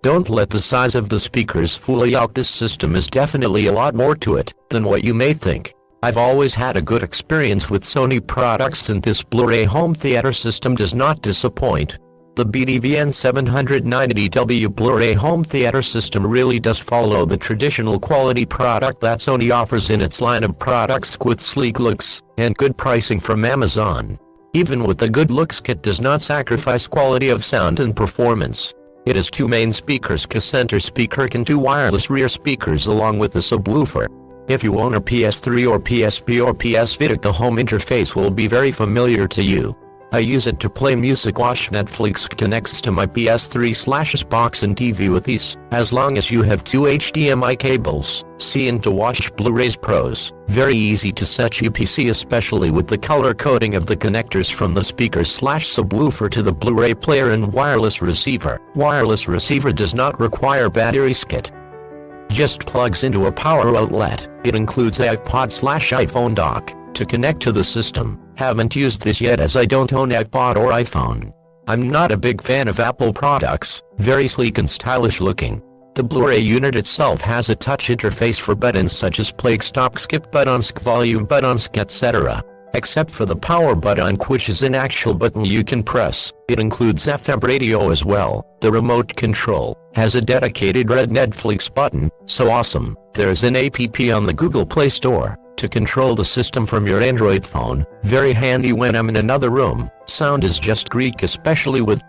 Don't let the size of the speakers fool you out. This system is definitely a lot more to it than what you may think. I've always had a good experience with Sony products, and this Blu-ray home theater system does not disappoint. The BDVN 790W Blu-ray home theater system really does follow the traditional quality product that Sony offers in its line of products with sleek looks and good pricing from Amazon. Even with the good looks, kit does not sacrifice quality of sound and performance. It has two main speakers, a center speaker and two wireless rear speakers along with a subwoofer. If you own a PS3 or PSP or PS Vita, the home interface will be very familiar to you. I use it to play music, watch Netflix, connects to my PS3/Xbox and TV with ease. As long as you have two HDMI cables, see, and to watch Blu-rays pros. Very easy to set your PC, especially with the color coding of the connectors from the speaker/subwoofer to the Blu-ray player and wireless receiver. Wireless receiver does not require batteries. Kit just plugs into a power outlet. It includes iPod/iPhone dock to connect to the system. Haven't used this yet as I don't own iPod or iPhone. I'm not a big fan of Apple products, very sleek and stylish looking. The Blu-ray unit itself has a touch interface for buttons such as play, stop, skip buttons, volume buttons, etc. Except for the power button, which is an actual button you can press. It includes FM radio as well. The remote control has a dedicated red Netflix button, so awesome. There's an app on the Google Play Store to control the system from your Android phone. Very handy when I'm in another room. Sound is just Greek, especially with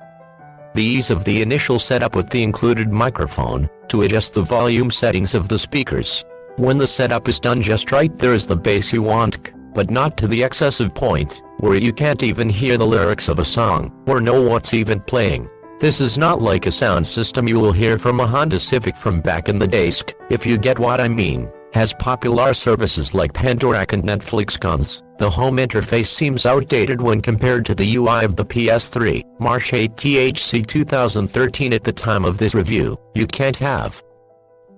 the ease of the initial setup with the included microphone to adjust the volume settings of the speakers. When the setup is done just right, there is the bass you want, but not to the excessive point where you can't even hear the lyrics of a song or know what's even playing. This is not like a sound system you will hear from a Honda Civic from back in the days, if you get what I mean. Has popular services like waterc and Netflix cons. The home interface seems outdated when compared to the UI of the PS3. March 8 THC 2013. At the time of this review, you can't have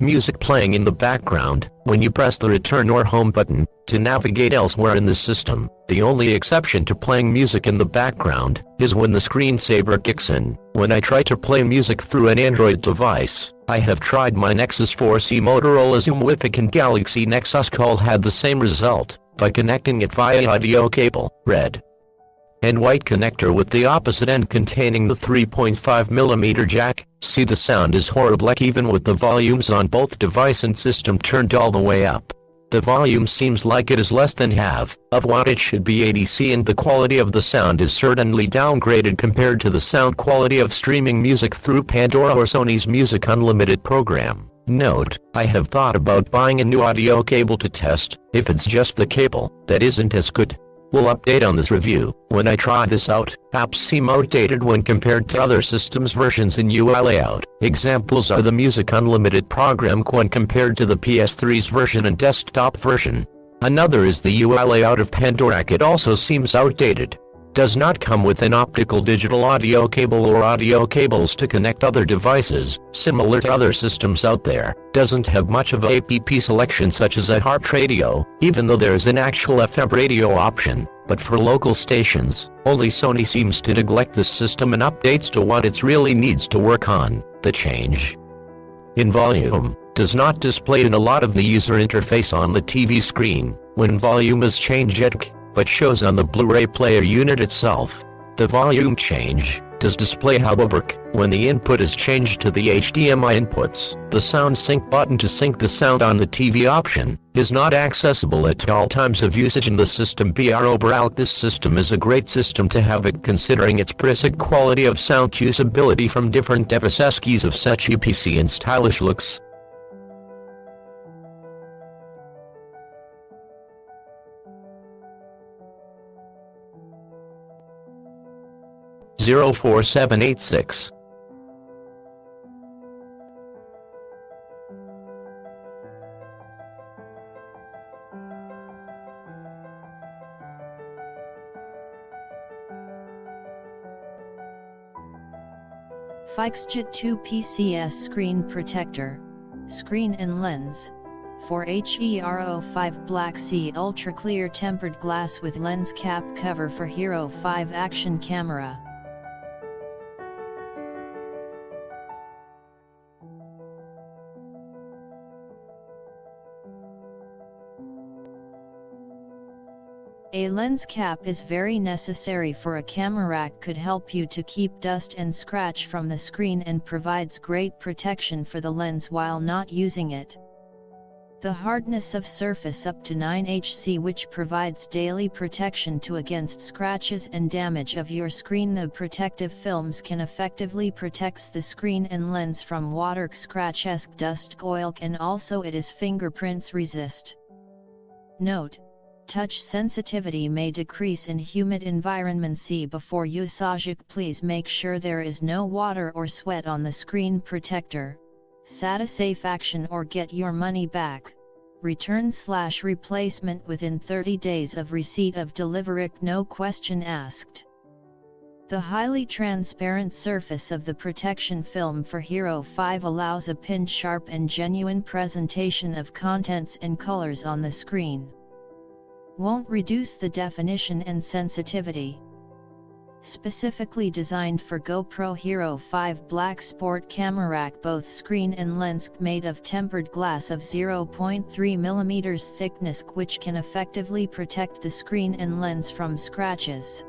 music playing in the background when you press the return or home button to navigate elsewhere in the system. The only exception to playing music in the background is when the screensaver kicks in. When I try to play music through an Android device, I have tried my Nexus 4C, Motorola's humid, and Galaxy Nexus all had the same result by connecting it via audio cable, red and white connector with the opposite end containing the 3.5mm jack. See, the sound is horrible even with the volumes on both device and system turned all the way up. The volume seems like it is less than half of what it should be, ADC, and the quality of the sound is certainly downgraded compared to the sound quality of streaming music through Pandora or Sony's Music Unlimited program. Note, I have thought about buying a new audio cable to test if it's just the cable that isn't as good. We'll update on this review when I try this out. Apps seem outdated when compared to other systems versions in UI layout. Examples are the Music Unlimited program when compared to the PS3's version and desktop version. Another is the UI layout of Pandora. It also seems outdated. Does not come with an optical digital audio cable or audio cables to connect other devices, similar to other systems out there. Doesn't have much of a app selection such as a heart radio, even though there is an actual FM radio option. But for local stations, only Sony seems to neglect this system and updates to what it really needs to work on. The change in volume does not display in a lot of the user interface on the TV screen when volume is changed, but shows on the Blu-ray player unit itself. The volume change does display, however, when the input is changed to the HDMI inputs. The sound sync button to sync the sound on the TV option is not accessible at all times of usage in the system. Overall, this system is a great system to have it considering its preset quality of sound, usability from different devices, ease of such PC, and stylish looks. (04786) Fixget 2 PCS screen protector, screen and lens, for HERO 5 Black Sea Ultra Clear tempered glass with lens cap cover for Hero 5 action camera. A lens cap is very necessary for a camerac, could help you to keep dust and scratch from the screen and provides great protection for the lens while not using it. The hardness of surface up to 9HC, which provides daily protection to against scratches and damage of your screen. The protective films can effectively protect the screen and lens from waterc, scratchesc, dustc, oilc, and also it is fingerprints resist. Note: touch sensitivity may decrease in humid environmentc before usagec. Please make sure there is no water or sweat on the screen protector. Set a safe action or get your money back. Return/replacement within 30 days of receipt of delivery, no question asked. The highly transparent surface of the protection film for Hero 5 allows a pin-sharp and genuine presentation of contents and colors on the screen. Won't reduce the definition and sensitivity. Specifically designed for GoPro Hero 5 Black Sport camerac, both screen and lens made of tempered glass of 0.3 mm thickness, which can effectively protect the screen and lens from scratches.